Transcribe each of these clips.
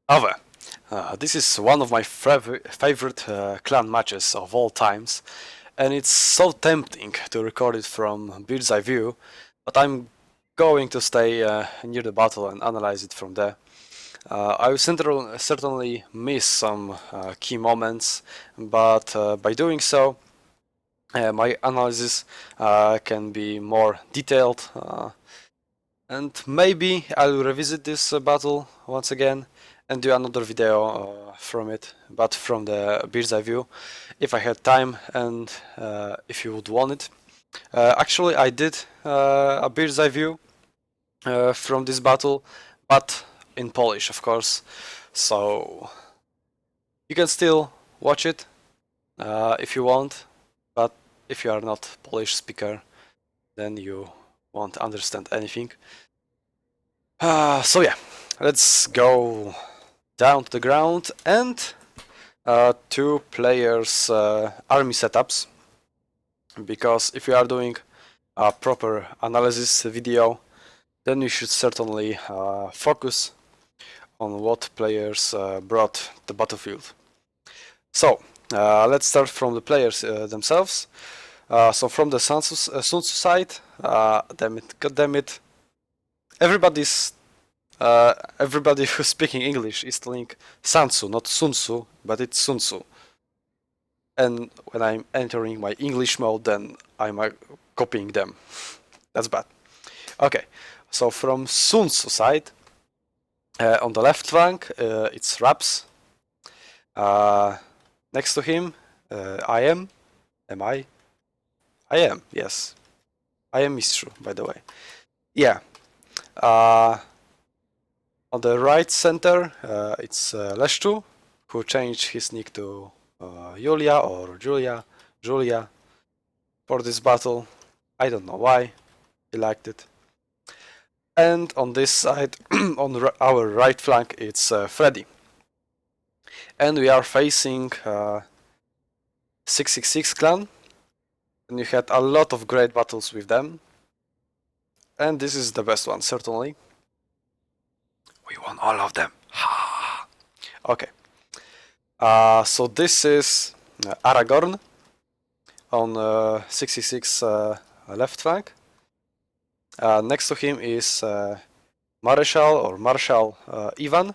Ave. This is one of my favorite clan matches of all times, and it's so tempting to record it from bird's eye view, but I'm going to stay near the battle and analyze it from there. I will certainly miss some key moments, but by doing so, my analysis can be more detailed, and maybe I'll revisit this battle once again and do another video from it, but from the bird's eye view, if I had time and if you would want it. Actually, I did a bird's eye view from this battle, but in Polish, of course, so you can still watch it if you want, but if you are not Polish speaker, then you won't understand anything. So yeah, let's go down to the ground and two players army setups, because if you are doing a proper analysis video, then you should certainly focus on what players brought the battlefield. So let's start from the players themselves. So from the SUNTZU side, damn it, goddammit, everybody who's speaking English is telling SUNTZU, not SUNTZU, but it's SUNTZU. And when I'm entering my English mode, then I'm copying them. That's bad. Okay, so from SUNTZU side, on the left flank, it's Raps. Next to him, I am. Am I? I am, yes. I am Mistrzu, by the way. Yeah. On the right center, it's Leszczu, who changed his nick to Julia or Julia for this battle. I don't know why, he liked it. And on this side, on our right flank, it's Freddy. And we are facing 666 clan, and we had a lot of great battles with them. And this is the best one, certainly. We won all of them. Okay. So this is Aragorn on 66 left flank. Next to him is Marshal Ivan.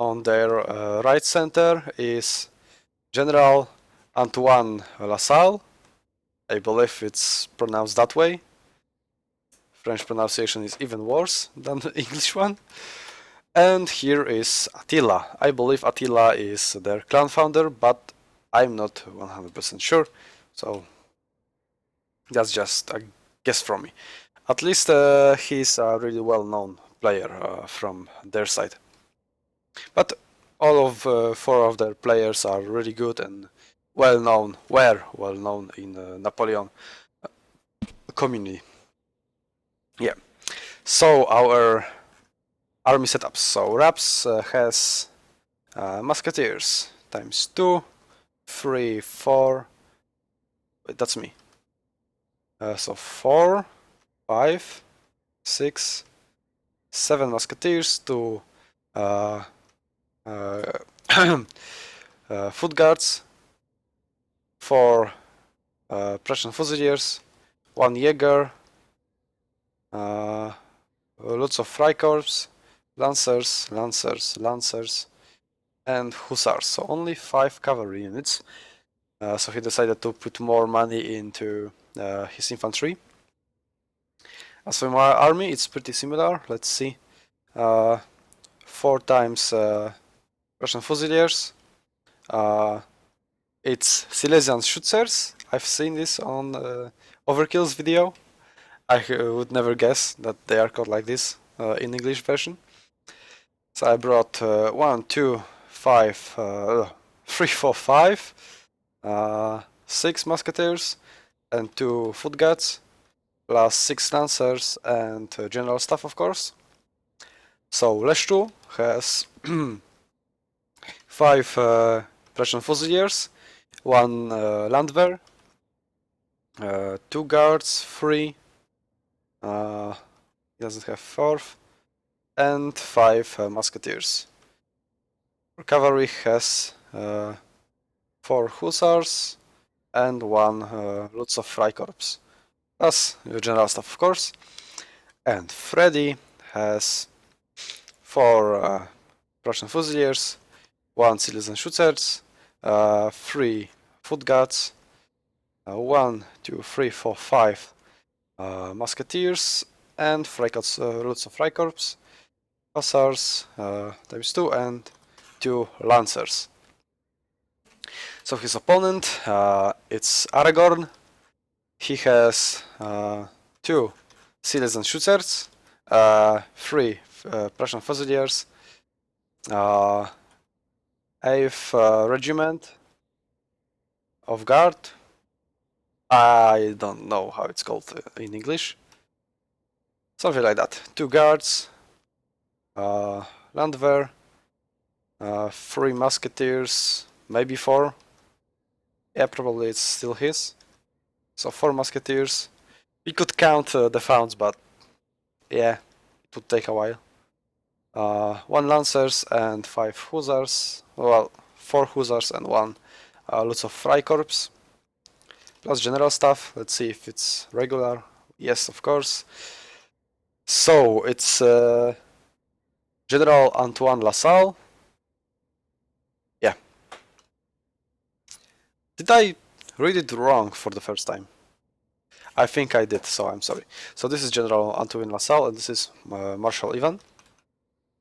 On their right center is General Antoine Lassalle. I believe it's pronounced that way. French pronunciation is even worse than the English one. And here is Attila. I believe Attila is their clan founder, but I'm not 100% sure, so that's just a guess from me. At least he's a really well-known player from their side. But all of four of their players are really good and were well known in the Napoleon community. Yeah. So our army setups. So Raps has musketeers times 2, 3, 4. Wait, that's me. So 4, 5, 6, 7 musketeers, 2 foot guards, 4 Prussian fusiliers, 1 Jäger, lots of Freikorps, Lancers, and Hussars. So only 5 cavalry units. So he decided to put more money into his infantry. As for my army, it's pretty similar. Let's see. 4 times Russian Fusiliers. It's Silesian Schutzers. I've seen this on Overkill's video. I would never guess that they are called like this in English version. So I brought 1, 2, 5, 3, 4, 5, 6 musketeers and 2 foot guards, plus 6 lancers and general staff, of course. So Leszczu has 5 Prussian fusiliers, 1 Landwehr, 2 guards, 3, he doesn't have 4th, and 5 musketeers. Cavalry has 4 hussars and 1 Lutz of Freikorps. Plus general staff, of course. And Freddy has 4 Prussian Fusiliers, 1 Citizen Schutzers, 3 Foot Guards, 1, 2, 3, 4, 5 Musketeers, and Lutz of Freikorps, Hussars times 2, and 2 Lancers. So his opponent, it's Aragorn. He has 2 Citizen Schutzers, 3 Prussian Fusiliers, 8th Regiment of Guard. I don't know how it's called in English. Something like that. 2 guards, Landwehr, 3 musketeers, maybe 4. Yeah, probably it's still his. So 4 musketeers. We could count the founds, but yeah, it would take a while. 1 lancers and 5 hussars. Well, 4 hussars and 1 Lutz of Freikorps. Plus general stuff. Let's see if it's regular. Yes, of course. So it's General Antoine Lassalle. Yeah. Did I read it wrong for the first time? I think I did, so I'm sorry. So this is General Antoine Lassalle, and this is Marshal Ivan.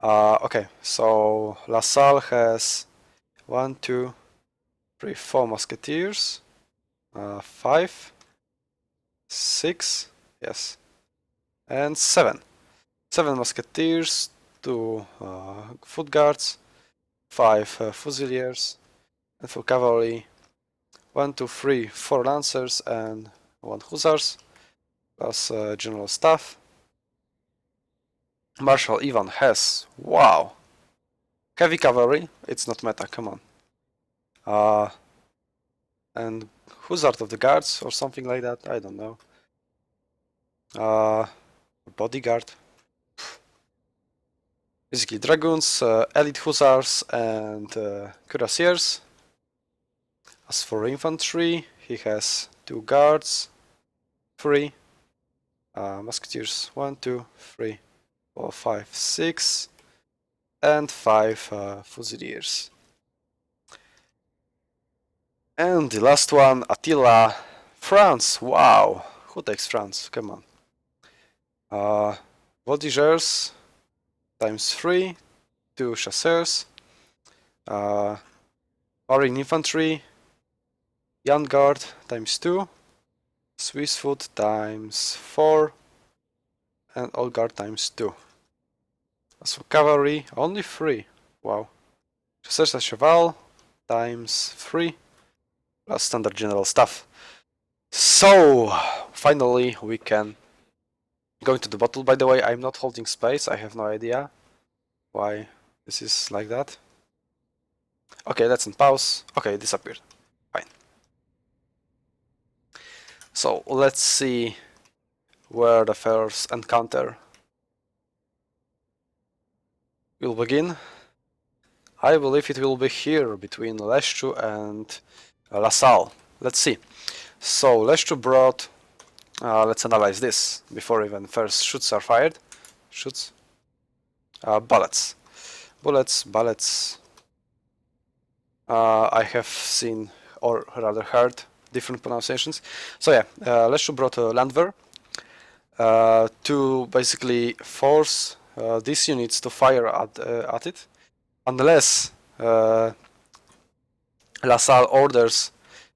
Okay, so Lassalle has 1, 2, 3, 4 musketeers, 5, 6, yes, and 7. 7 musketeers, 2 foot guards, 5 fusiliers, and for cavalry, 1, 2, 3, 4 lancers and 1 hussars, plus general staff. Marshal Ivan has, wow, heavy cavalry. It's not meta, come on. And Hussard of the Guards or something like that, I don't know. Bodyguard. Basically Dragoons, Elite Hussars and Cuirassiers. As for infantry, he has 2 guards, 3 musketeers, 1, 2, 3, 4, 5, 6, and 5 fusiliers. And the last one, Attila, France. Wow, who takes France? Come on. Voltigeurs times 3, 2 chasseurs, Marine infantry, Young Guard times 2, Swiss foot times 4, and Old Guard times 2. As for cavalry, only 3. Wow. Chasseurs à cheval times 3, plus standard general staff. So, finally we can go into the battle. By the way, I'm not holding space. I have no idea why this is like that. Okay, that's in pause. Okay, it disappeared. Fine. So let's see where the first encounter will begin. I believe it will be here between Leszczu and Lassalle. Let's see. So Leszczu brought, let's analyze this before even first shots are fired. Shoots. Bullets. Bullets. I have seen, or rather heard, different pronunciations. So yeah, Leszczu brought a Landwehr to basically force these units to fire at it, unless Lassalle orders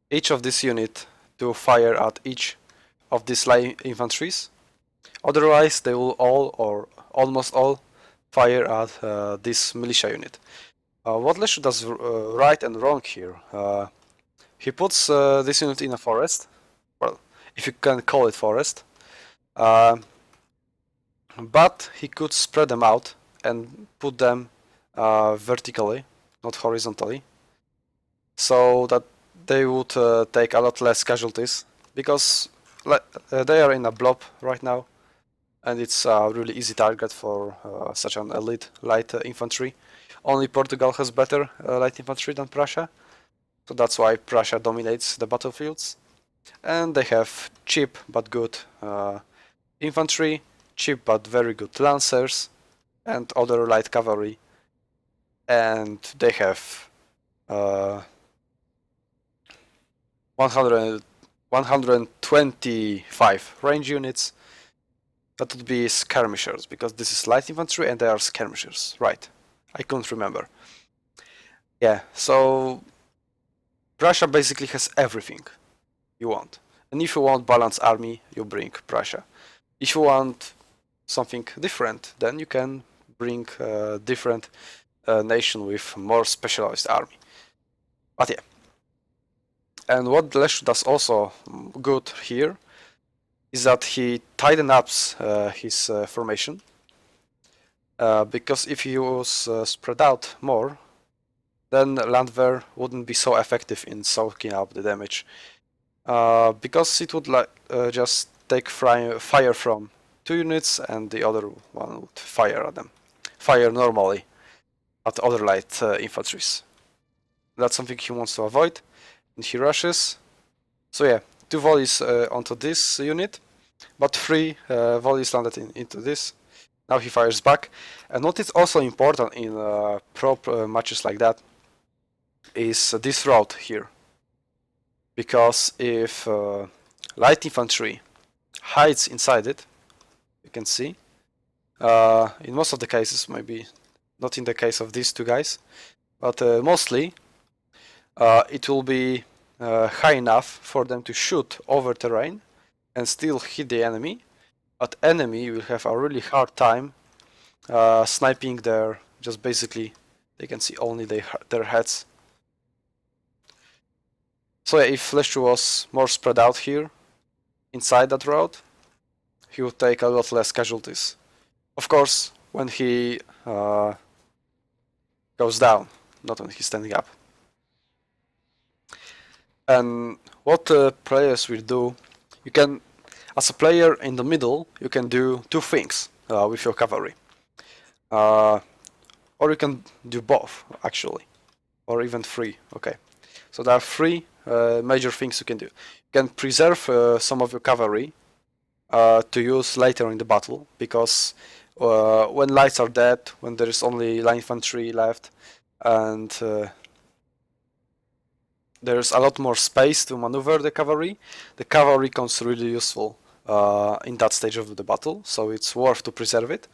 each of this unit to fire at each of these light infantries. Otherwise, they will all, or almost all, fire at this militia unit. What Leszczu does right and wrong here, he puts this unit in a forest, well, if you can call it forest, but he could spread them out and put them vertically, not horizontally, so that they would take a lot less casualties, because they are in a blob right now, and it's a really easy target for such an elite light infantry. Only Portugal has better light infantry than Prussia, so that's why Prussia dominates the battlefields. And they have cheap but good infantry, cheap but very good lancers, and other light cavalry. And they have 125 range units. That would be skirmishers, because this is light infantry and they are skirmishers. Right, I couldn't remember. Yeah, so Prussia basically has everything you want. And if you want balanced army, you bring Prussia. If you want something different, then you can bring a different nation with more specialized army. But yeah. And what Leszcz does also good here is that he tightens up his formation. Because if he was spread out more, then Landwehr wouldn't be so effective in soaking up the damage. Because it would just take fire from 2 units and the other one would fire at them. Fire normally at other light infantries. That's something he wants to avoid, and he rushes. So yeah, 2 volleys onto this unit, but 3 volleys landed into this. Now he fires back. And what is also important in prop matches like that is this route here. Because if light infantry hides inside it, you can see, in most of the cases, maybe not in the case of these 2 guys, but mostly it will be high enough for them to shoot over terrain and still hit the enemy, but enemy will have a really hard time sniping their, just basically they can see only their heads. So yeah, if Leszcz was more spread out here inside that route, he would take a lot less casualties. Of course, when he goes down, not when he's standing up. And what players will do, you can, as a player in the middle, you can do 2 things with your cavalry. Or you can do both, actually, or even 3. Okay, so there are 3 major things you can do. You can preserve some of your cavalry to use later in the battle, because when lights are dead, when there is only light infantry left, and there's a lot more space to maneuver the cavalry becomes really useful in that stage of the battle, so it's worth to preserve it.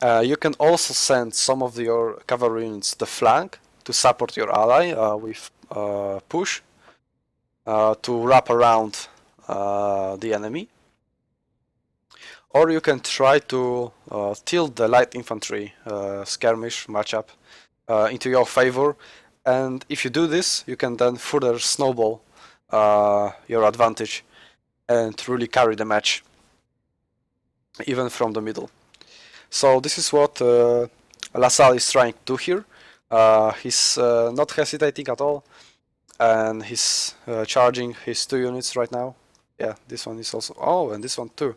You can also send some of your cavalry units to the flank to support your ally with push to wrap around the enemy. Or you can try to tilt the light infantry skirmish matchup into your favor, and if you do this, you can then further snowball your advantage and really carry the match, even from the middle. So this is what LaSalle is trying to do here. He's not hesitating at all, and he's charging his 2 units right now. Yeah, this one is also, oh, and this one too.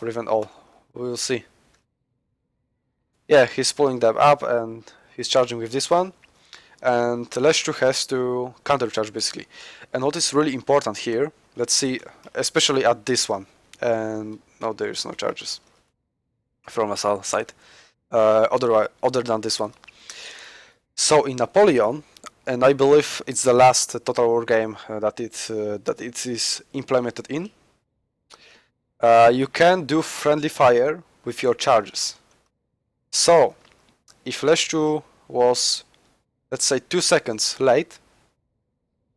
Or even all, we will see. Yeah, he's pulling them up and he's charging with this one, and Leszcz has to countercharge basically. And what is really important here, let's see, especially at this one, and no, there's no charges from LaSalle side, other than this one. So in Napoleon, and I believe it's the last Total War game that it is implemented in, you can do friendly fire with your charges. So if Leszcz was, let's say, 2 seconds late,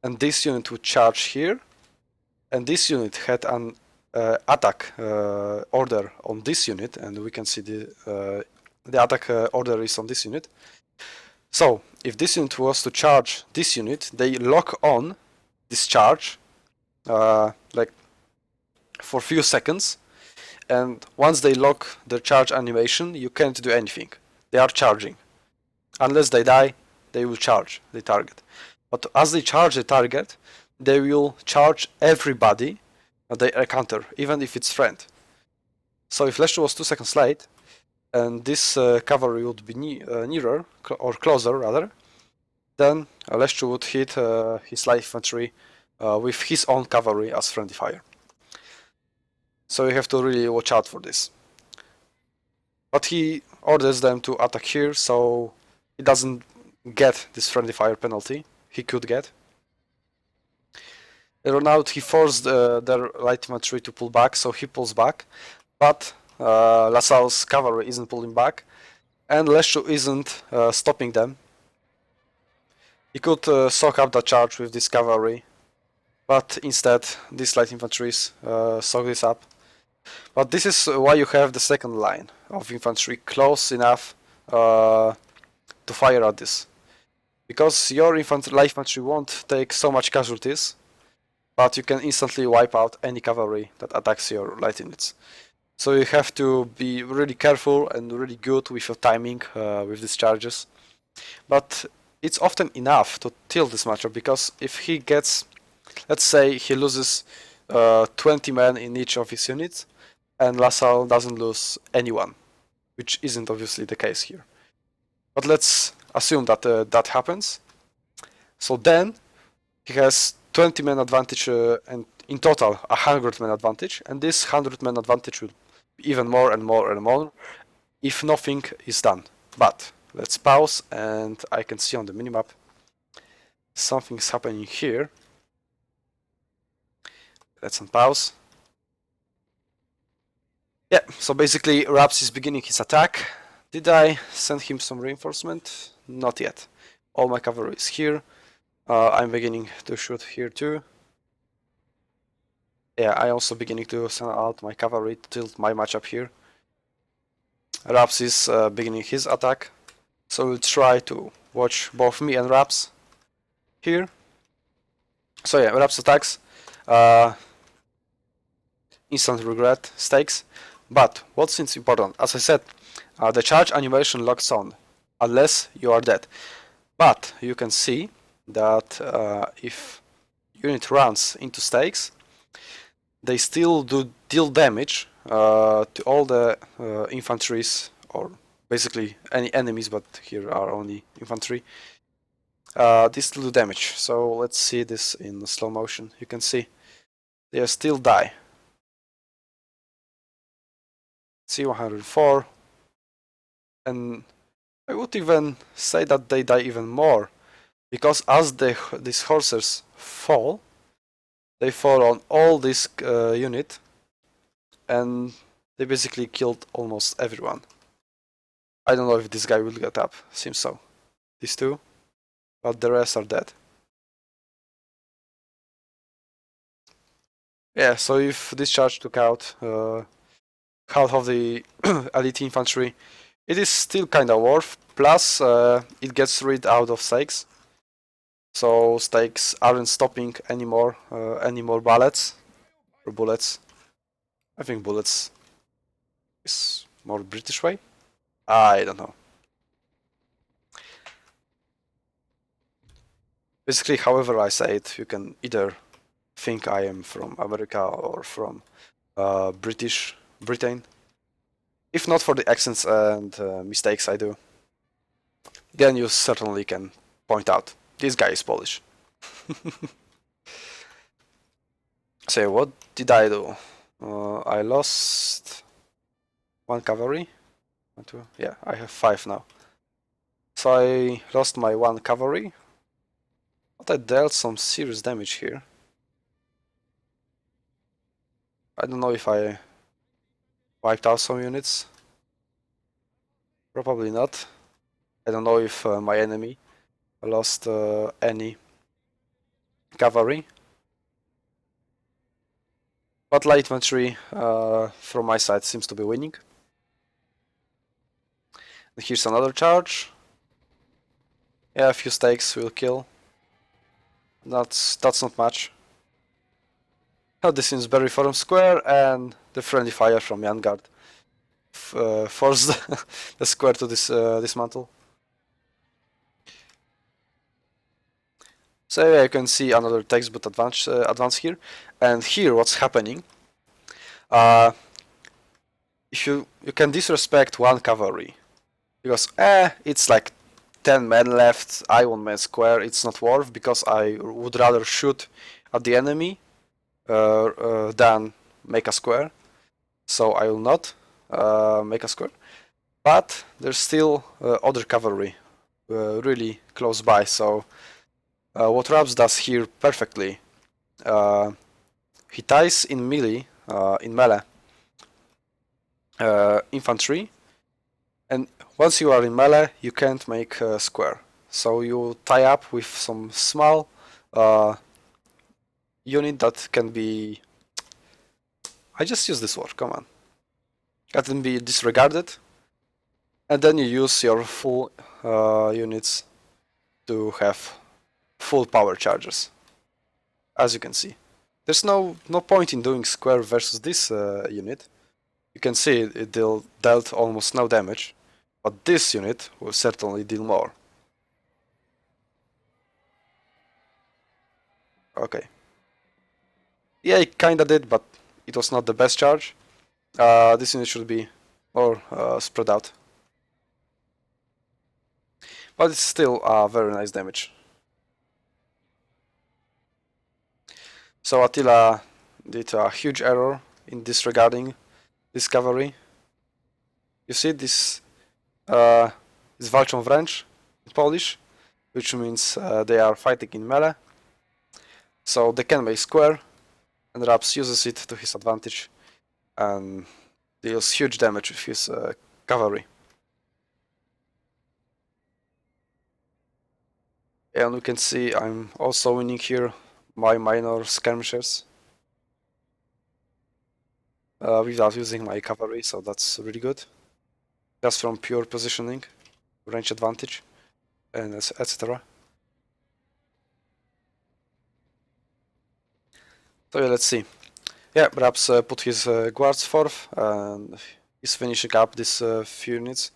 and this unit would charge here, and this unit had an attack order on this unit, and we can see the attack order is on this unit. So if this unit was to charge this unit, they lock on this charge like for a few seconds, and once they lock the charge animation, you can't do anything. They are charging. Unless they die, they will charge the target. But as they charge the target, they will charge everybody they encounter, even if it's friend. So if Leszczu was 2 seconds late, and this cavalry would be nearer, or closer rather, then Leszczu would hit his light infantry with his own cavalry as friendly fire. So you have to really watch out for this. But he orders them to attack here, so he doesn't get this friendly fire penalty he could get. Run out, he forced their light infantry to pull back, so he pulls back, but Lassalle's cavalry isn't pulling back, and Leszczu isn't stopping them. He could soak up the charge with this cavalry, but instead these light infantry soak this up. But this is why you have the second line of infantry close enough to fire at this. Because your light infantry won't take so much casualties, but you can instantly wipe out any cavalry that attacks your light units. So you have to be really careful and really good with your timing with these charges. But it's often enough to tilt this matchup, because if he gets, let's say he loses 20 men in each of his units, and Lassalle doesn't lose anyone, which isn't obviously the case here. But let's assume that that happens. So then he has 20 men advantage and in total 100 men advantage, and this 100 men advantage will be even more and more and more if nothing is done. But let's pause, and I can see on the minimap something's happening here. Let's unpause. Yeah, so basically Raps is beginning his attack. Did I send him some reinforcement? Not yet. All my cavalry is here. I'm beginning to shoot here too. Yeah, I also beginning to send out my cavalry to tilt my matchup here. Raps is beginning his attack, so we'll try to watch both me and Raps here. So yeah, Raps attacks. Instant regret stakes. But what's important, as I said, the charge animation locks on unless you are dead. But you can see that if unit runs into stakes, they still do deal damage to all the infantries, or basically any enemies, but here are only infantry. They still do damage. So let's see this in slow motion. You can see they still die. See 104, and I would even say that they die even more, because as these horses fall, they fall on all this unit, and they basically killed almost everyone. I don't know if this guy will get up, seems so. These two, but the rest are dead. Yeah, so if this charge took out half of the elite infantry, it is still kinda worth, plus it gets rid out of stakes. So stakes aren't stopping anymore any more bullets or bullets. I think bullets is more British way. I don't know. Basically, however I say it, you can either think I am from America or from Britain. If not for the accents and mistakes I do, then you certainly can point out this guy is Polish. So what did I do? I lost one cavalry. 1, 2, yeah, I have 5 now. So I lost my 1 cavalry, but I dealt some serious damage here. I don't know if I wiped out some units. Probably not. I don't know if my enemy lost any cavalry. But light infantry from my side seems to be winning. And here's another charge. Yeah, a few stakes will kill. That's not much. This seems very Forum Square, and the friendly fire from Vanguard forced the square to dismantle. So yeah, you can see another textbook advance here, and here what's happening. if you can disrespect one cavalry because it's like 10 men left, I 1 man square, it's not worth because I would rather shoot at the enemy than make a square. So I will not make a square. But there's still other cavalry really close by. So what Raps does here perfectly, he ties in melee, infantry, and once you are in melee, you can't make a square. So you tie up with some small unit that can be. I just use this word. Come on. That can be disregarded, and then you use your full units to have full power charges. As you can see, there's no point in doing square versus this unit. You can see it dealt almost no damage, but this unit will certainly deal more. Okay. Yeah, it kinda did, but it was not the best charge. This unit should be more spread out. But it's still very nice damage. So Attila did a huge error in disregarding this cavalry. You see this is walczą wręcz in Polish, which means they are fighting in melee. So they can make square, and Raps uses it to his advantage and deals huge damage with his cavalry. And we can see I'm also winning here my minor skirmishers without using my cavalry, so that's really good. Just from pure positioning, range advantage, and etc. So yeah, let's see. Yeah, perhaps put his guards forth, and he's finishing up these few units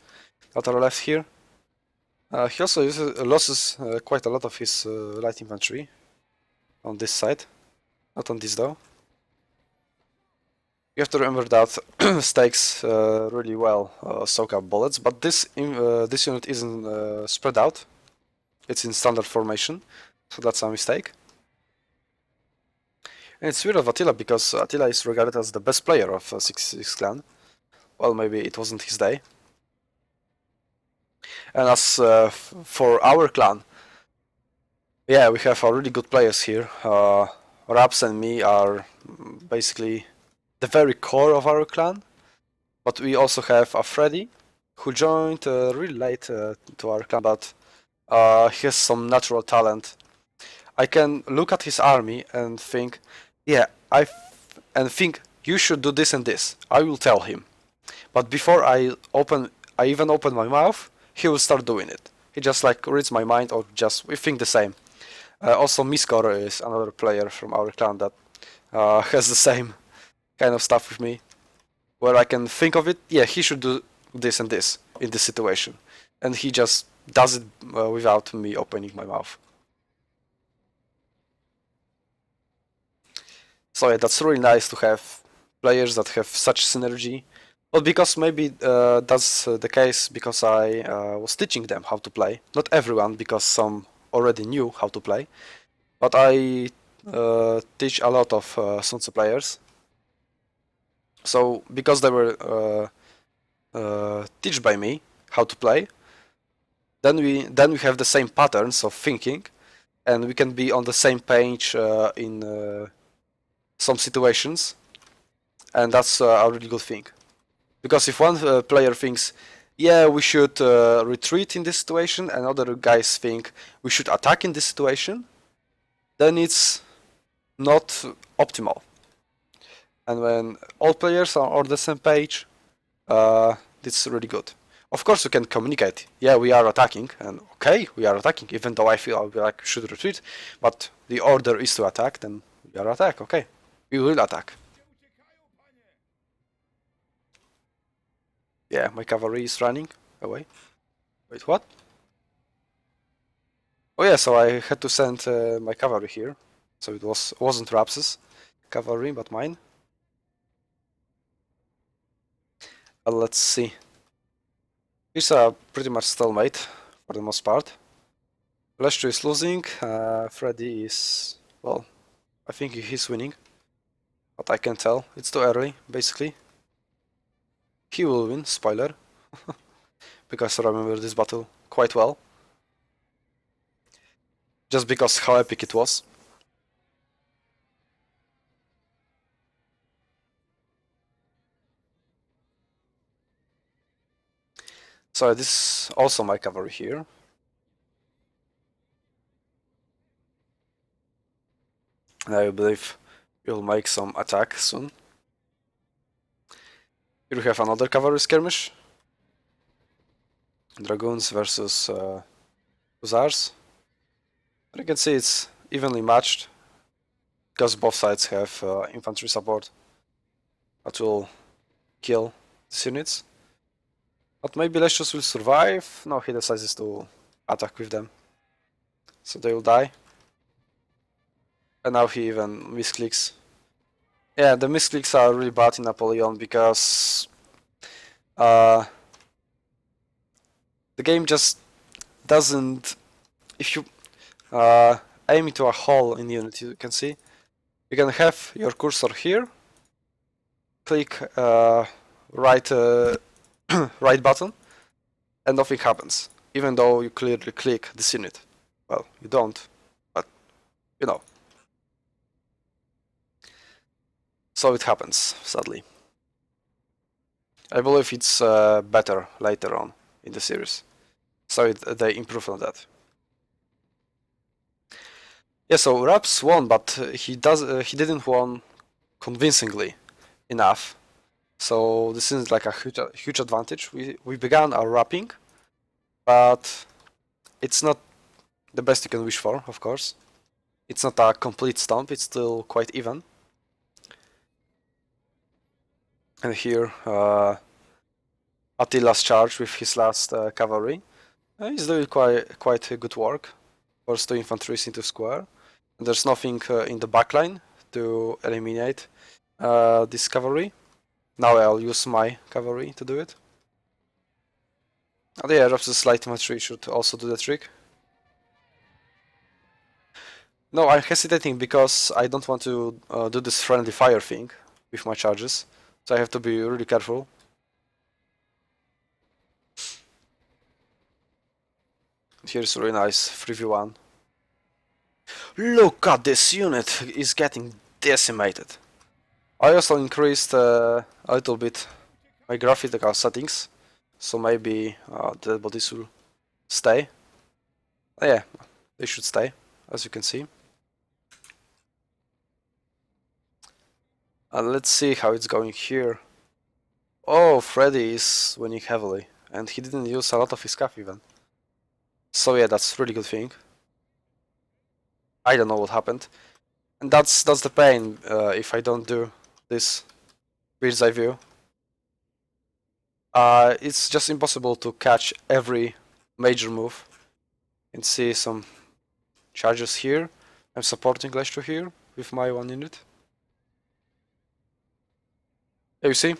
that are left here. He also loses quite a lot of his light infantry on this side, not on this though. You have to remember that stakes really well soak up bullets, but this unit isn't spread out. It's in standard formation, so that's a mistake. And it's weird of Attila because Attila is regarded as the best player of 6-6 clan. Well, maybe it wasn't his day. And as for our clan, yeah, we have really good players here. Raps and me are basically the very core of our clan, but we also have a Freddy, who joined really late to our clan, but he has some natural talent. I can look at his army and think, yeah, think you should do this and this. I will tell him, but before I even open my mouth, he will start doing it. He just like reads my mind, or just we think the same. Also, Miskor is another player from our clan that has the same kind of stuff with me, where I can think of it. Yeah, he should do this and this in this situation, and he just does it without me opening my mouth. So yeah, that's really nice to have players that have such synergy. Well, because maybe that's the case because I was teaching them how to play. Not everyone, because some already knew how to play. But I teach a lot of SUNTZU players. So because they were taught by me how to play, then we have the same patterns of thinking, and we can be on the same page in some situations, and that's a really good thing. Because if one player thinks, yeah, we should retreat in this situation, and other guys think we should attack in this situation, then it's not optimal. And when all players are on the same page, it's really good. Of course, we can communicate. Yeah, we are attacking, and okay, we are attacking, even though I feel like we should retreat. But the order is to attack, then we are attack. Okay, we will attack. Yeah, my cavalry is running away. Wait, what? Oh yeah, so I had to send my cavalry here. So it wasn't Raps's cavalry, but mine. Let's see. He's a pretty much stalemate for the most part. Leszczu is losing. Freddy is, well, I think he's winning, but I can't tell. It's too early, basically. He will win, spoiler, because I remember this battle quite well. Just because how epic it was. So this is also my cavalry here. And I believe we'll make some attack soon. Here we have another cavalry skirmish. Dragoons versus Hussars. But you can see it's evenly matched because both sides have infantry support that will kill these units. But maybe Leszczu will survive. No, he decides to attack with them. So they will die. And now he even misclicks. Yeah, the misclicks are really bad in Napoleon because the game just doesn't. If you aim into a hole in the unit, you can see you can have your cursor here, click right right button, and nothing happens, even though you clearly click this unit. Well, you don't, but you know. So it happens, sadly. I believe it's better later on in the series. So they improve on that. Yeah, so Raps won, but he didn't won convincingly enough. So this is like a huge advantage. We began our wrapping, but it's not the best you can wish for, of course. It's not a complete stomp, it's still quite even. And here Attila's charge with his last cavalry. He's doing quite good work. Force 2 infantry into square. And there's nothing in the backline to eliminate this cavalry. Now I'll use my cavalry to do it. And yeah, Raps's light infantry should also do the trick. No, I'm hesitating because I don't want to do this friendly fire thing with my charges. So I have to be really careful. Here's really nice 3v1. Look at this unit, is getting decimated. I also increased a little bit my graphical settings, so maybe the bodies will stay. Yeah, they should stay, as you can see. And let's see how it's going here. Oh, Freddy is winning heavily, and he didn't use a lot of his cav even. So yeah, that's a really good thing. I don't know what happened. And that's the pain if I don't do this bird's eye view. It's just impossible to catch every major move. You can see some charges here. I'm supporting Leszczu here with my one unit. Yeah, you see,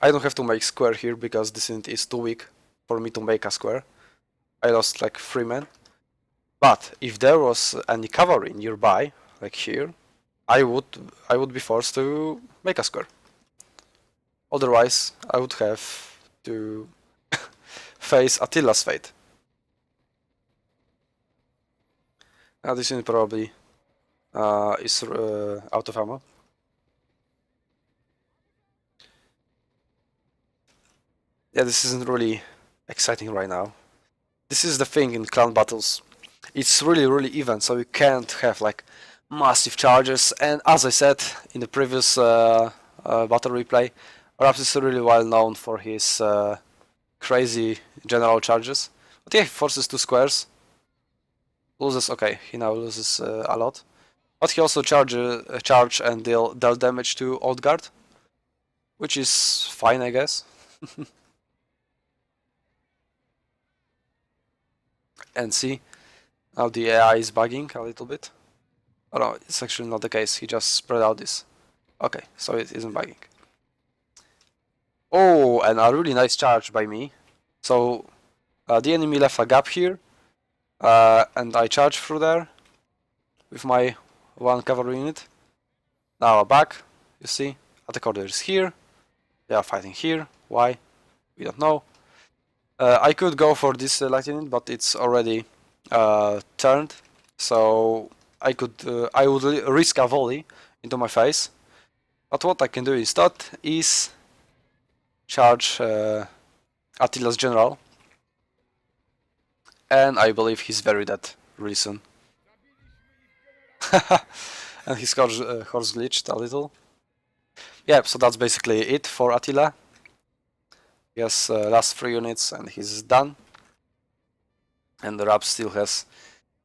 I don't have to make square here because this unit is too weak for me to make a square. I lost like 3 men. But if there was any cavalry nearby, like here, I would be forced to make a square. Otherwise, I would have to face Attila's fate. Now this unit probably is out of ammo. Yeah, this isn't really exciting right now. This is the thing in clan battles. It's really even, so you can't have like massive charges. And as I said in the previous battle replay, Raps is really well known for his crazy general charges. But yeah, he forces 2 squares. Loses, okay, he now loses a lot. But he also charge and deal damage to Old Guard, which is fine, I guess. And see, now the AI is bugging a little bit. Oh no, it's actually not the case, he just spread out this. Okay, so it isn't bugging. Oh, and a really nice charge by me. So the enemy left a gap here, and I charge through there with my one cavalry unit. Now back, you see, attack order is here. They are fighting here. Why? We don't know. I could go for this light unit, but it's already turned, so I would risk a volley into my face. But what I can do instead is charge Attila's general, and I believe he's very dead really soon. And his horse glitched a little. Yeah, so that's basically it for Attila. He has last 3 units and he's done. And the Rab still has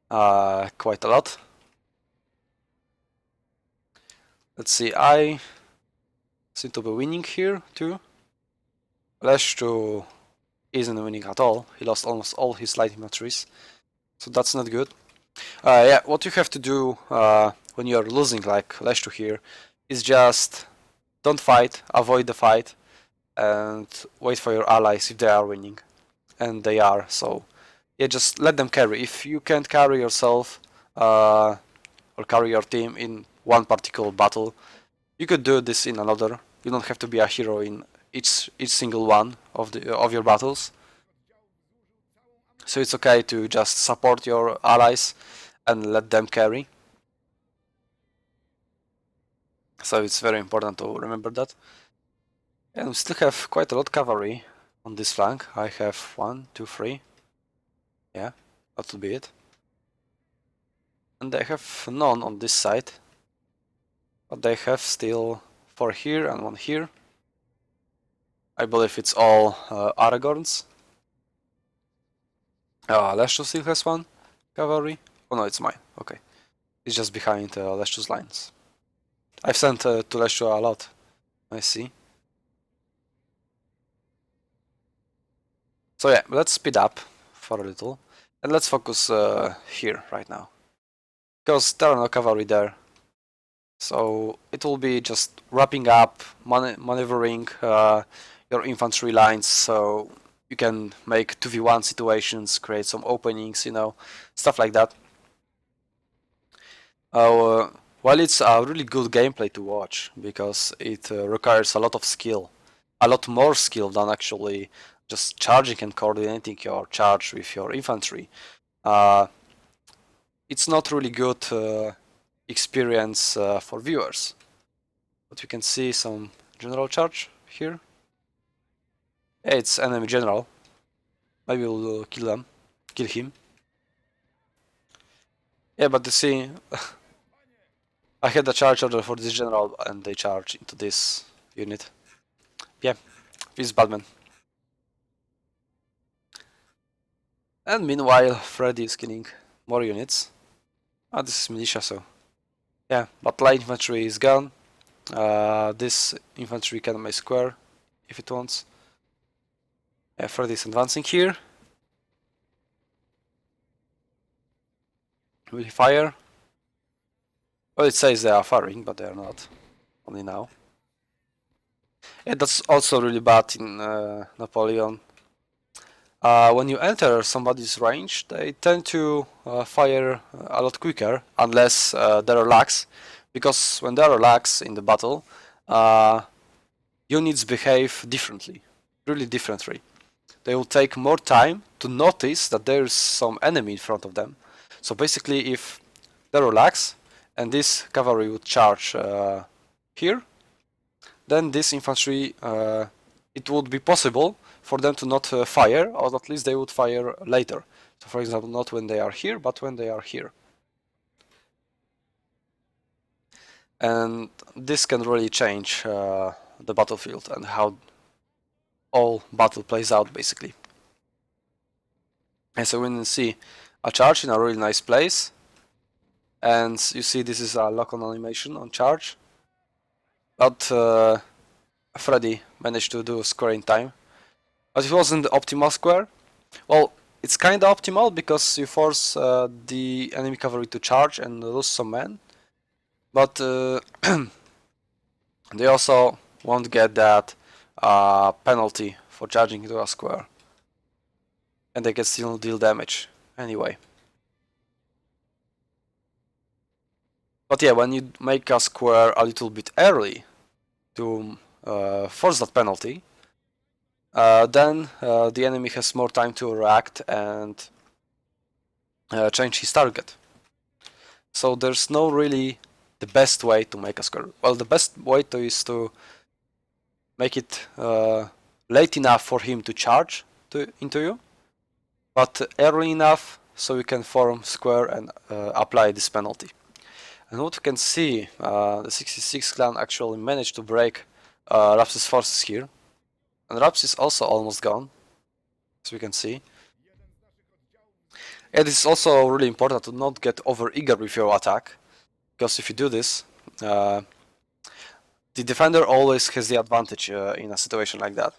quite a lot. Let's see, I seem to be winning here too. Leszczu isn't winning at all. He lost almost all his light infantries, so that's not good. Yeah, what you have to do when you're losing like Leszczu here is just don't fight, avoid the fight, and wait for your allies if they are winning. And they are, so yeah, just let them carry. If you can't carry yourself or carry your team in one particular battle, you could do this in another. You don't have to be a hero in each single one of your battles. So it's okay to just support your allies and let them carry. So it's very important to remember that. And we still have quite a lot of cavalry on this flank. I have 1, 2, 3. Yeah, that will be it. And they have none on this side. But they have still 4 here and 1 here. I believe it's all Aragorns. Leszczu still has 1 cavalry. Oh no, it's mine. Okay. It's just behind Leszczu's lines. I've sent to Leszczu a lot. I see. So yeah, let's speed up for a little. And let's focus here right now. Because there are no cavalry there. So it will be just wrapping up, maneuvering your infantry lines so you can make 2v1 situations, create some openings, you know, stuff like that. While it's a really good gameplay to watch, because it requires a lot of skill, a lot more skill than actually just charging and coordinating your charge with your infantry. It's not really good experience for viewers. But you can see some general charge here. Yeah, it's enemy general. Maybe we'll kill him. Yeah, but you see, I had a charge order for this general and they charge into this unit. Yeah, he's Batman. And meanwhile, Freddy is killing more units. Ah, this is militia, so yeah, but light infantry is gone. This infantry can make square if it wants. Yeah, Freddy is advancing here. Will he fire? Well, it says they are firing, but they are not. Only now. Yeah, that's also really bad in Napoleon. When you enter somebody's range, they tend to fire a lot quicker, unless there are lags. Because when there are lags in the battle, units behave differently, really differently. They will take more time to notice that there is some enemy in front of them. So basically, if there are lags, and this cavalry would charge here, then this infantry, it would be possible for them to not fire, or at least they would fire later. So for example, not when they are here, but when they are here. And this can really change the battlefield and how all battle plays out, basically. And so we can see a charge in a really nice place. And you see this is a lock-on animation on charge. But Freddy managed to do square in time. But it wasn't the optimal square. Well, it's kinda optimal because you force the enemy cavalry to charge and lose some men. But they also won't get that a penalty for charging into a square, and they can still deal damage anyway. But yeah, when you make a square a little bit early to force that penalty, then the enemy has more time to react and change his target. So there's no really the best way to make a square. Well, the best way is to make it late enough for him to charge into you, but early enough so you can form square and apply this penalty. And what you can see, the 66 clan actually managed to break Raps's forces here, and Raps is also almost gone, as we can see. It is also really important to not get over eager with your attack, because if you do this, the defender always has the advantage in a situation like that.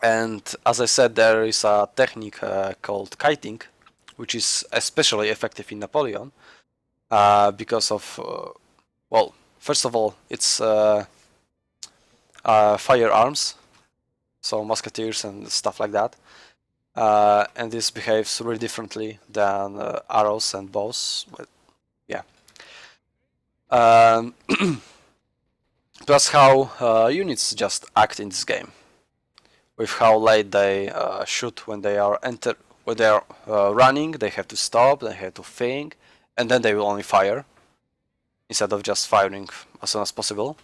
And as I said, there is a technique called kiting, which is especially effective in Napoleon because of, well, first of all, it's firearms, so musketeers and stuff like that. And this behaves really differently than arrows and bows. But yeah. Plus how units just act in this game, with how late they shoot when they are running. They have to stop, they have to think, and then they will only fire instead of just firing as soon as possible.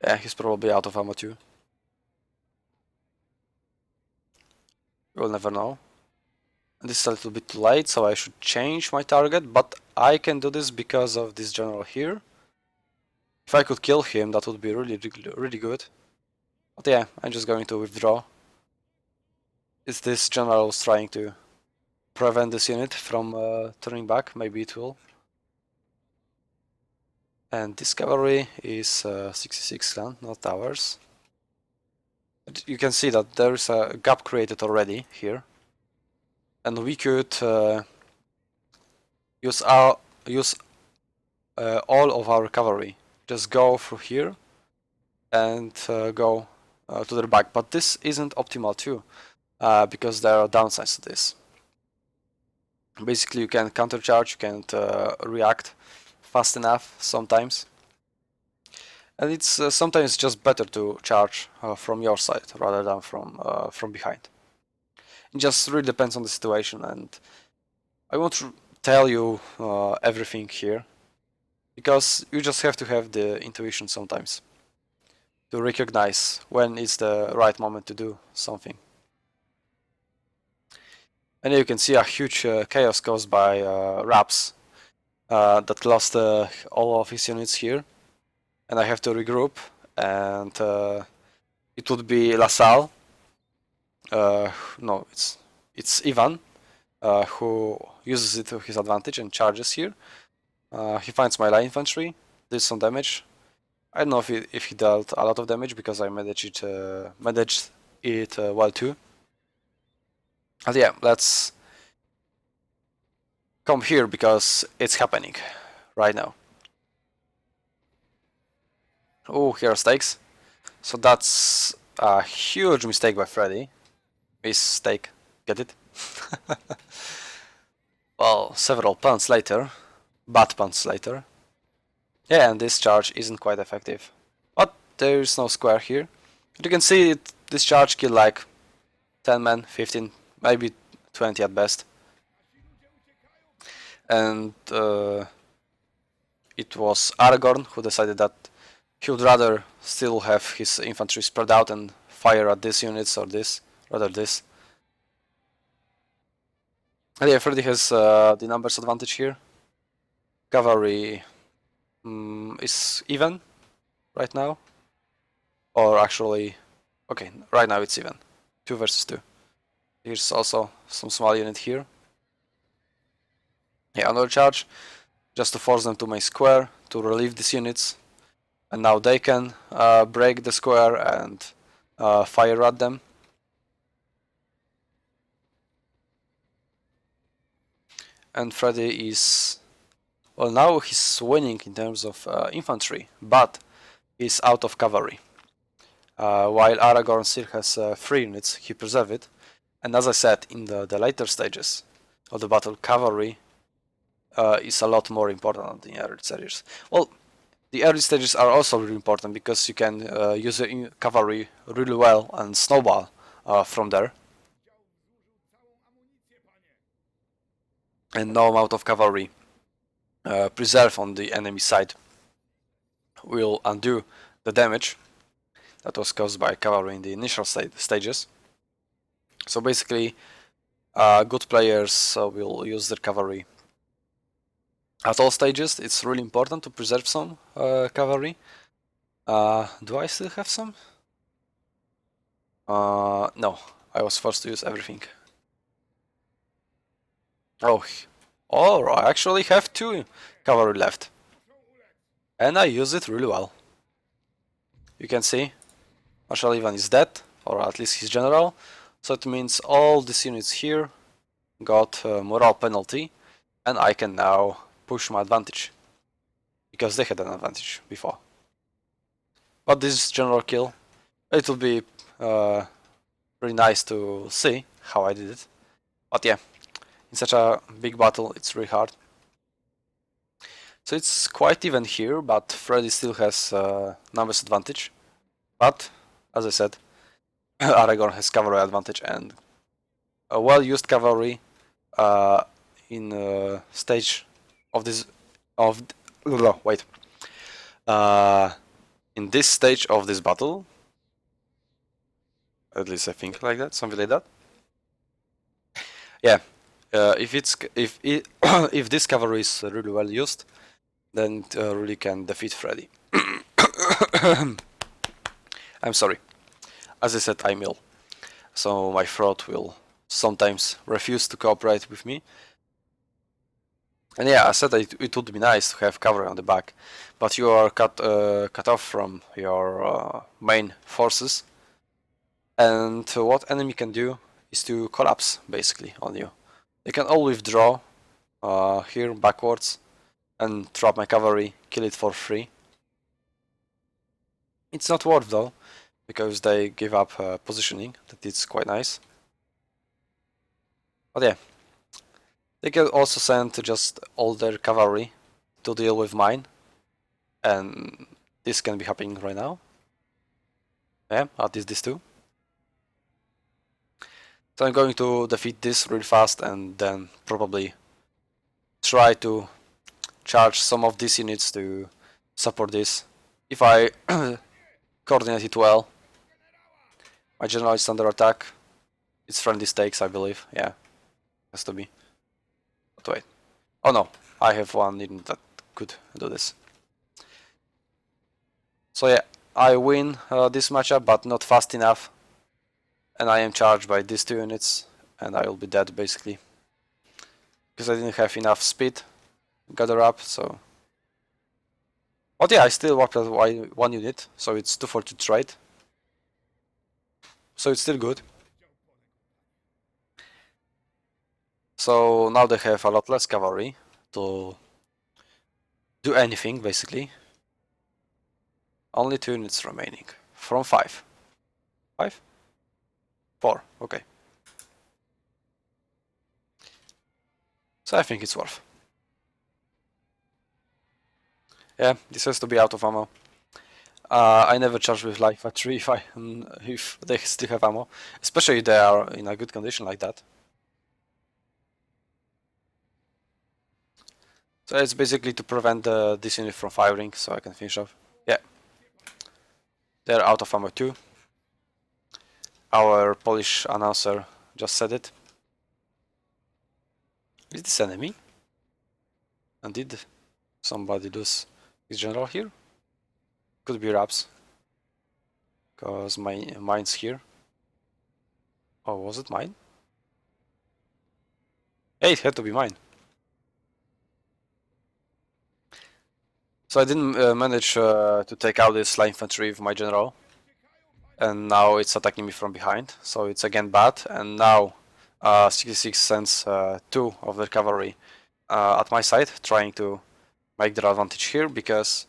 Yeah, he's probably out of ammo too. We'll never know. And this is a little bit too late, so I should change my target, but I can do this because of this general here. If I could kill him, that would be really good. But yeah, I'm just going to withdraw. Is this general was trying to prevent this unit from turning back? Maybe it will. And this cavalry is 66 clan, not ours. But you can see that there is a gap created already here, and we could use all of our cavalry. Just go through here and go to their back. But this isn't optimal too, because there are downsides to this. Basically, you can countercharge, you can't react fast enough sometimes. And it's sometimes just better to charge from your side rather than from behind. It just really depends on the situation, and I won't tell you everything here, because you just have to have the intuition sometimes to recognize when is the right moment to do something. And you can see a huge chaos caused by Raps that lost all of his units here, and I have to regroup, and it would be LaSalle. No, it's Ivan who uses it to his advantage and charges here. He finds my light infantry, did some damage. I don't know if he dealt a lot of damage because I managed it well too. But yeah, let's come here because it's happening right now. Oh, here are stakes. So that's a huge mistake by Freddy. Mistake, get it? Well, several punts later, bad punts later. Yeah, and this charge isn't quite effective. But there's no square here. But you can see this charge killed like 10 men, 15, maybe 20 at best. And it was Aragorn who decided that he would rather still have his infantry spread out and fire at these units or this, rather this. And yeah, Freddy has the numbers advantage here. Cavalry is even right now. Or actually, okay, right now it's even. 2 versus 2. Here's also some small unit here. Yeah, another charge, just to force them to make square, to relieve these units. And now they can break the square and fire at them. And Freddy is Well, now he's winning in terms of infantry, but he's out of cavalry. While Aragorn still has 3 units, he preserved it. And as I said, in the later stages of the battle, cavalry is a lot more important than the early stages. Well, the early stages are also really important because you can use the cavalry really well and snowball from there. And no amount of cavalry preserve on the enemy side will undo the damage that was caused by cavalry in the initial stages. So basically, good players will use their cavalry at all stages. It's really important to preserve some cavalry. Do I still have some? No, I was forced to use everything. Oh, I actually have 2 cavalry left. And I use it really well. You can see, Marshal Ivan is dead, or at least his general. So it means all these units here got morale penalty, and I can now push my advantage. Because they had an advantage before. But this general kill, it will be really nice to see how I did it. But yeah, in such a big battle, it's really hard. So it's quite even here, but Freddy still has numbers advantage. But, as I said, Aragorn has cavalry advantage, and a well-used cavalry in stage of this in this stage of this battle, at least I think like that, something like that. Yeah, if if this cavalry is really well used, then it really can defeat Freddy. I'm sorry. As I said, I'm ill, so my throat will sometimes refuse to cooperate with me. And yeah, I said it would be nice to have cavalry on the back, but you are cut off from your main forces. And what enemy can do is to collapse basically on you. They can all withdraw here backwards and trap my cavalry, kill it for free. It's not worth though, because they give up positioning, that is quite nice. But yeah, they can also send just all their cavalry to deal with mine, and this can be happening right now. Yeah, at least these two. So I'm going to defeat this really fast and then probably try to charge some of these units to support this. If I coordinate it well. My general is under attack. It's friendly stakes, I believe. Yeah, has to be. But wait. Oh no, I have one unit that could do this. So yeah, I win this matchup, but not fast enough. And I am charged by these 2 units, and I will be dead basically. Because I didn't have enough speed to gather up, so... But yeah, I still walked out 1 unit, so it's 2 for 2 trade. So it's still good. So now they have a lot less cavalry to do anything basically. Only 2 units remaining from 5. 5? 4, okay. So I think it's worth. Yeah, this has to be out of ammo. I never charge with life at 3 if they still have ammo, especially if they are in a good condition like that. So it's basically to prevent this unit from firing, so I can finish off. Yeah, they're out of ammo too. Our Polish announcer just said it. Is this enemy? And did somebody lose his general here? Could be Raps. Because mine's here. Oh, was it mine? Hey, it had to be mine. So I didn't manage to take out this light infantry with my general. And now it's attacking me from behind. So it's again bad. And now 66 sends 2 of their cavalry at my side, trying to make their advantage here, because,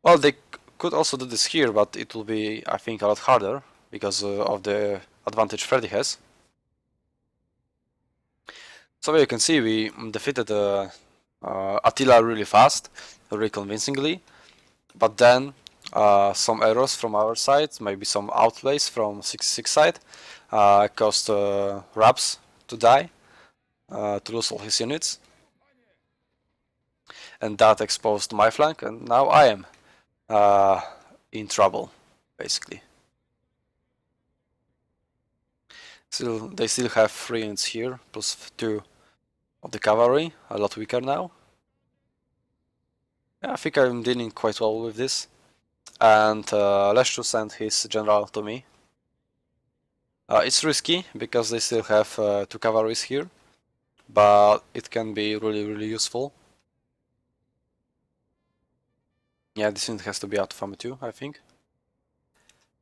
well, they could also do this here, but it will be, I think, a lot harder because of the advantage Freddy has. So you can see we defeated Attila really fast, really convincingly, but then some errors from our side, maybe some outplays from 66 side, caused Raps to die, to lose all his units, and that exposed my flank, and now I am in trouble, basically. They still have 3 units here, plus 2 of the cavalry, a lot weaker now. Yeah, I think I'm dealing quite well with this. And Leszczu sent his general to me. It's risky, because they still have 2 cavalries here, but it can be really useful. Yeah, this unit has to be out of ammo too, I think.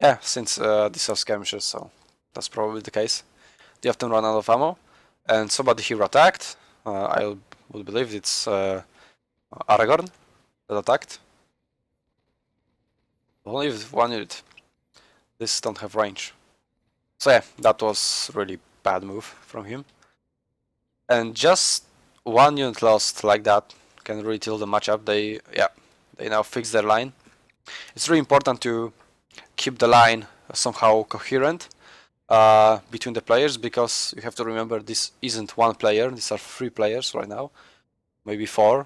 Yeah, since these are skirmishers, so that's probably the case. They often run out of ammo, and somebody here attacked. I would believe it's Aragorn that attacked. Only with 1 unit. This don't have range. So yeah, that was really bad move from him. And just 1 unit lost like that can really tilt the matchup. They now fix their line. It's really important to keep the line somehow coherent between the players, because you have to remember this isn't 1 player, these are 3 players right now, maybe 4.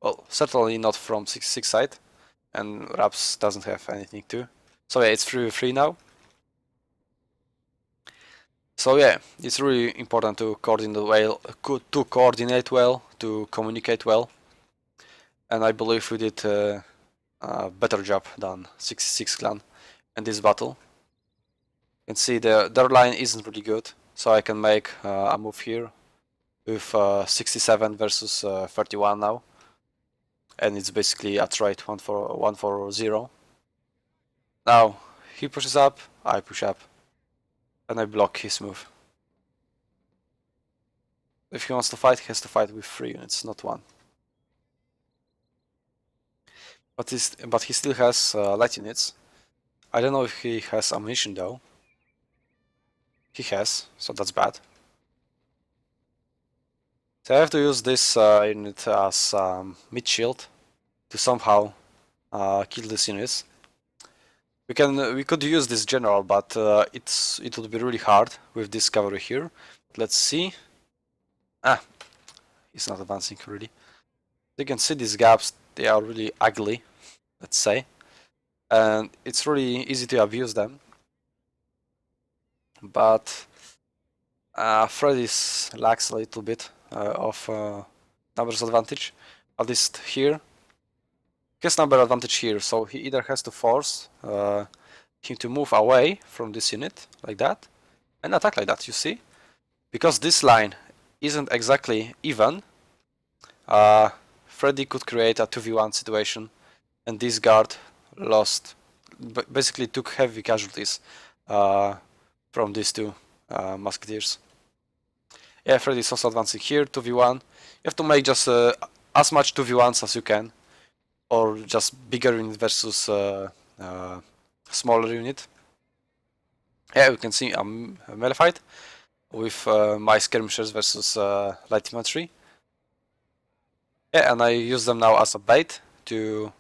Well, certainly not from 66 side, and Raps doesn't have anything too. So yeah, it's 3v3 now. So yeah, it's really important to coordinate well, to communicate well, and I believe we did a better job than 66 clan in this battle. You can see their line isn't really good, so I can make a move here with 67 versus 31 now, and it's basically a trade 1-for-0. Now he pushes up, I push up, and I block his move. If he wants to fight, he has to fight with 3 units, not 1. But he still has light units. I don't know if he has ammunition though. He has, so that's bad. So I have to use this unit as mid shield to somehow kill these units. We could use this general, but it would be really hard with this cavalry here. Let's see. He's not advancing really. You can see these gaps, they are really ugly, let's say, and it's really easy to abuse them. But Freddy's lacks a little bit of numbers advantage, at least here. He has number advantage here, so he either has to force him to move away from this unit, like that, and attack like that, you see? Because this line isn't exactly even, Freddy could create a 2v1 situation, and this guard lost, basically took heavy casualties from these 2 musketeers. Yeah, Freddy is also advancing here, 2v1. You have to make just as much 2v1s as you can, or just bigger unit versus smaller unit. Yeah, we can see a melee fight with my skirmishers versus light infantry. Yeah, and I use them now as a bait to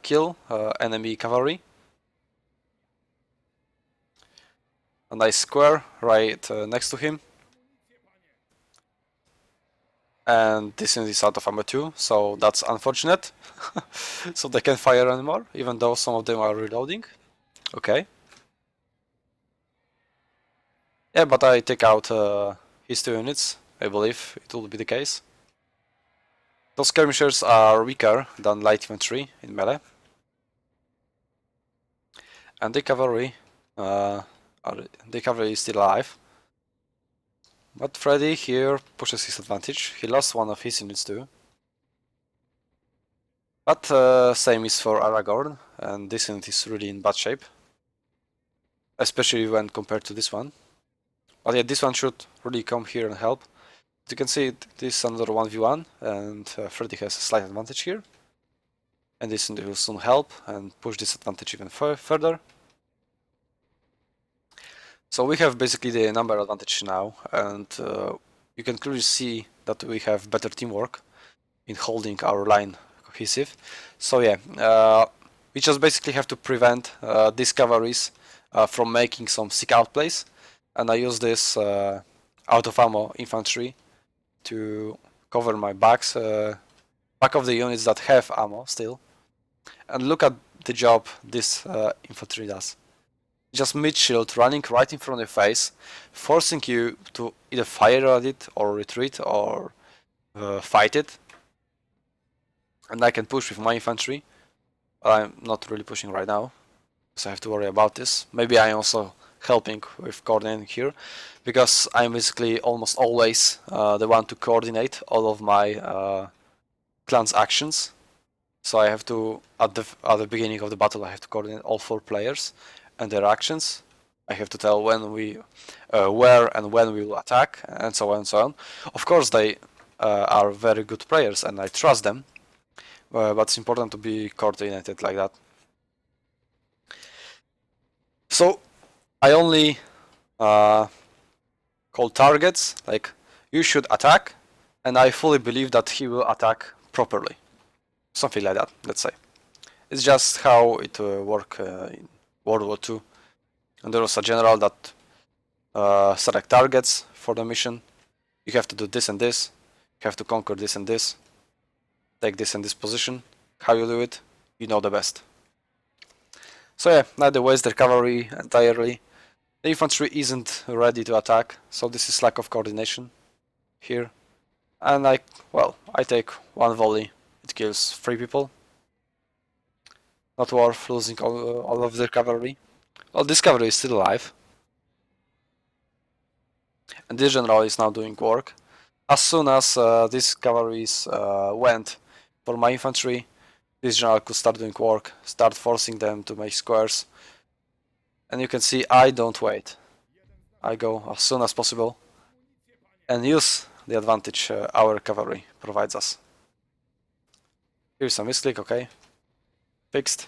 kill enemy cavalry. A nice square right next to him. And this unit is out of ammo too, so that's unfortunate. So they can't fire anymore, even though some of them are reloading. Okay. Yeah, but I take out his 2 units, I believe it will be the case. Those skirmishers are weaker than light infantry in melee. And the cavalry is still alive. But Freddy here pushes his advantage. He lost 1 of his units too. But same is for Aragorn, and this unit is really in bad shape. Especially when compared to this one. But yeah, this one should really come here and help. you can see, this is another 1v1, and Freddy has a slight advantage here. And this will soon help and push this advantage even further. So we have basically the number advantage now, and you can clearly see that we have better teamwork in holding our line cohesive. So yeah, we just basically have to prevent discoveries from making some sick outplays, and I use this out of ammo infantry to cover my backs, back of the units that have ammo still. And look at the job this infantry does. Just mid-shield, running right in front of your face, forcing you to either fire at it or retreat or fight it. And I can push with my infantry. I'm not really pushing right now, because I have to worry about this. Maybe I'm also helping with coordinating here, because I'm basically almost always the one to coordinate all of my clan's actions. So I have to, at the beginning of the battle, I have to coordinate all 4 players and their actions. I have to tell when we, where and when we will attack, and so on and so on. Of course, they are very good players, and I trust them. But it's important to be coordinated like that. So I only call targets, like, you should attack, and I fully believe that he will attack properly. Something like that, let's say. It's just how it worked in World War II. And there was a general that select targets for the mission. You have to do this and this. You have to conquer this and this. Take this and this position. How you do it, you know the best. So yeah, neither waste their cavalry entirely. The infantry isn't ready to attack, so this is lack of coordination here. And I take 1 volley, it kills 3 people. Not worth losing all of their cavalry. Well, this cavalry is still alive. And this general is now doing work. As soon as these cavalries went for my infantry, this general could start doing work, start forcing them to make squares. And you can see I don't wait. I go as soon as possible and use the advantage our cavalry provides us. Here's a misclick, okay. Fixed.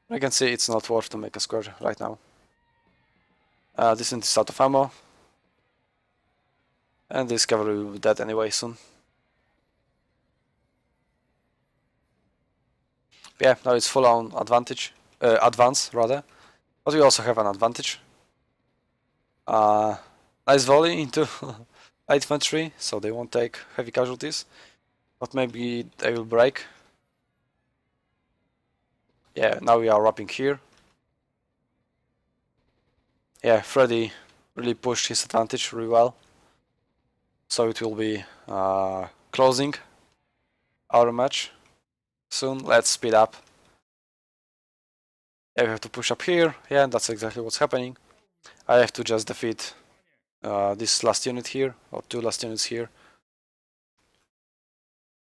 I can see it's not worth to make a square right now. This is out of ammo. And this cavalry will be dead anyway soon. Yeah, now it's full on advantage, advance rather. But we also have an advantage. Nice volley into light infantry, so they won't take heavy casualties. But maybe they will break. Yeah, now we are wrapping here. Yeah, Freddy really pushed his advantage really well. So it will be closing our match soon. Let's speed up. Yeah, we have to push up here. Yeah, that's exactly what's happening. I have to just defeat this last unit here, or 2 last units here.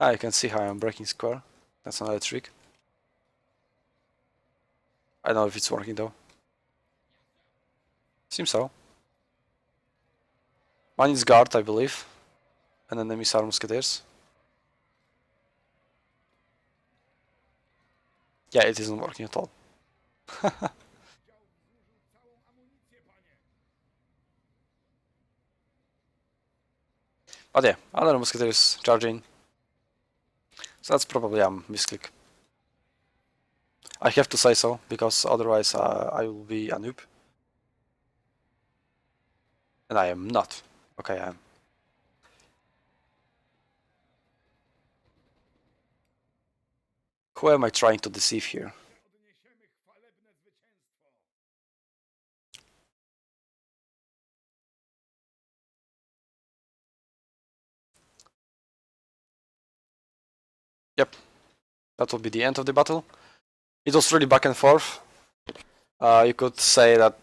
You can see how I'm breaking square. That's another trick. I don't know if it's working though. Seems so. One is guard, I believe. And enemies are musketeers. Yeah, it isn't working at all. But yeah, another musketeers charging. So that's probably a misclick. I have to say so, because otherwise I will be a noob. And I am not. Okay, I am. Who am I trying to deceive here? Yep, that will be the end of the battle. It was really back and forth. You could say that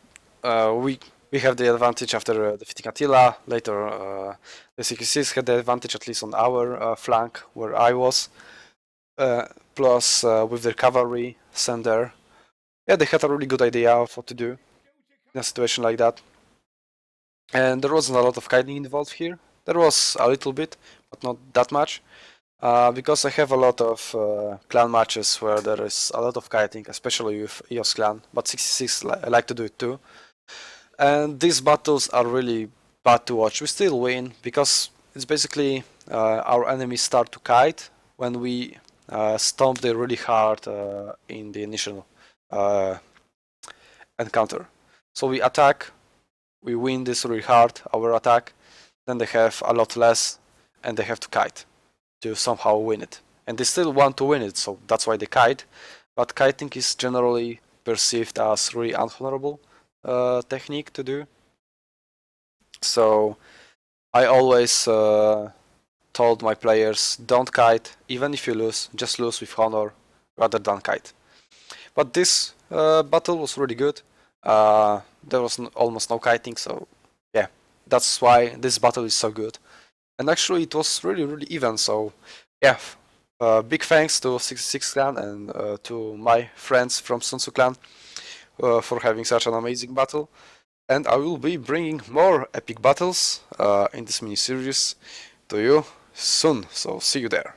we have the advantage after defeating Attila. Later, the CQCs had the advantage, at least on our flank, where I was. Plus, with their cavalry sent there. Yeah, they had a really good idea of what to do in a situation like that. and there wasn't a lot of kiting involved here. There was a little bit, but not that much. Because I have a lot of clan matches where there is a lot of kiting, especially with EOS clan, but 66 like to do it too. And these battles are really bad to watch. We still win because it's basically our enemies start to kite when we stomp them really hard in the initial encounter. So we attack, we win this really hard, our attack, then they have a lot less and they have to kite to somehow win it. And they still want to win it, so that's why they kite. But kiting is generally perceived as really unhonorable technique to do. So I always told my players, don't kite, even if you lose, just lose with honor rather than kite. But this battle was really good. There was almost no kiting, so yeah, that's why this battle is so good. And actually it was really even, so yeah, big thanks to 66 clan and to my friends from SUNTZU clan for having such an amazing battle. And I will be bringing more epic battles in this mini series to you soon, so see you there.